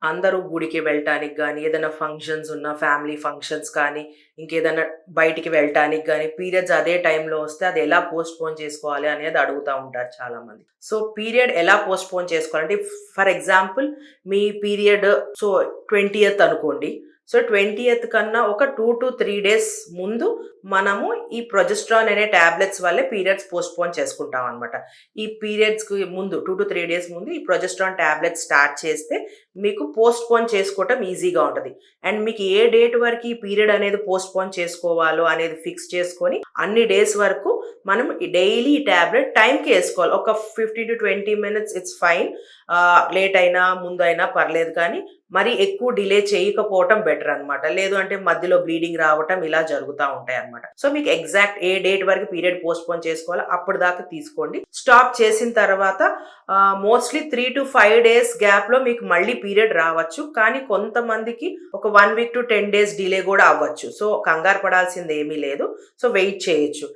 అందరూ గుడికి వెళ్ళటానికి గానీ, ఏదైనా ఫంక్షన్స్ ఉన్న ఫ్యామిలీ ఫంక్షన్స్ కానీ, ఇంకేదన్నా బయటికి వెళ్ళటానికి గానీ, పీరియడ్స్ అదే టైంలో వస్తే అది ఎలా పోస్ట్‌పోన్ చేసుకోవాలి అనేది అడుగుతా ఉంటారు చాలామంది. సో, పీరియడ్ ఎలా పోస్ట్‌పోన్ చేసుకోవాలంటే ఫర్ ఎగ్జాంపుల్ మీ పీరియడ్ సో, 20థ్ అనుకోండి. సో, 20థ్ కన్నా ఒక 2-3 డేస్ ముందు మనము ఈ ప్రొజెస్ట్రాన్ అనే టాబ్లెట్స్ వల్లే పీరియడ్స్ పోస్ట్‌పోన్ చేసుకుంటామనమాట. ఈ పీరియడ్స్‌కి ముందు 2-3 డేస్ ముందు ఈ ప్రొజెస్ట్రాన్ టాబ్లెట్స్ స్టార్ట్ చేస్తే మీకు పోస్ట్‌పోన్ చేసుకోవటం ఈజీగా ఉంటది. అండ్ మీకు ఏ డేట్ వరకు ఈ పీరియడ్ అనేది పోస్ట్‌పోన్ చేసుకోవాలో అనేది ఫిక్స్ చేసుకొని, అన్ని డేస్ వరకు మనం డైలీ ఈ టాబ్లెట్ టైంకి ఏసుకోవాలి. ఒక 15-20 మినిట్స్ ఇట్స్ ఫైన్. లేట్ అయినా, ముందైనా పర్లేదు కానీ, మరి ఎక్కువ డిలే చేయకపోవటం బెటర్ అనమాట. లేదు అంటే మధ్యలో బ్లీడింగ్ రావటం ఇలా జరుగుతా ఉంటాయన్నమాట. సో, మీకు ఎగ్జాక్ట్ ఏ డేట్ వరకు పీరియడ్ పోస్ట్‌పోన్ చేసుకోవాలో అప్పటిదాకా తీసుకోండి. స్టాప్ చేసిన తర్వాత మోస్ట్‌లీ 3-5 డేస్ గ్యాప్‌లో మీకు మళ్ళీ పీరియడ్ రావచ్చు. కానీ కొంతమందికి ఒక 1 వీక్ టు 10 డేస్ డిలే గూడా అవ్వచ్చు. సో, కంగారు పడాల్సిందేమీ లేదు. సో, వెయిట్ చేయొచ్చు.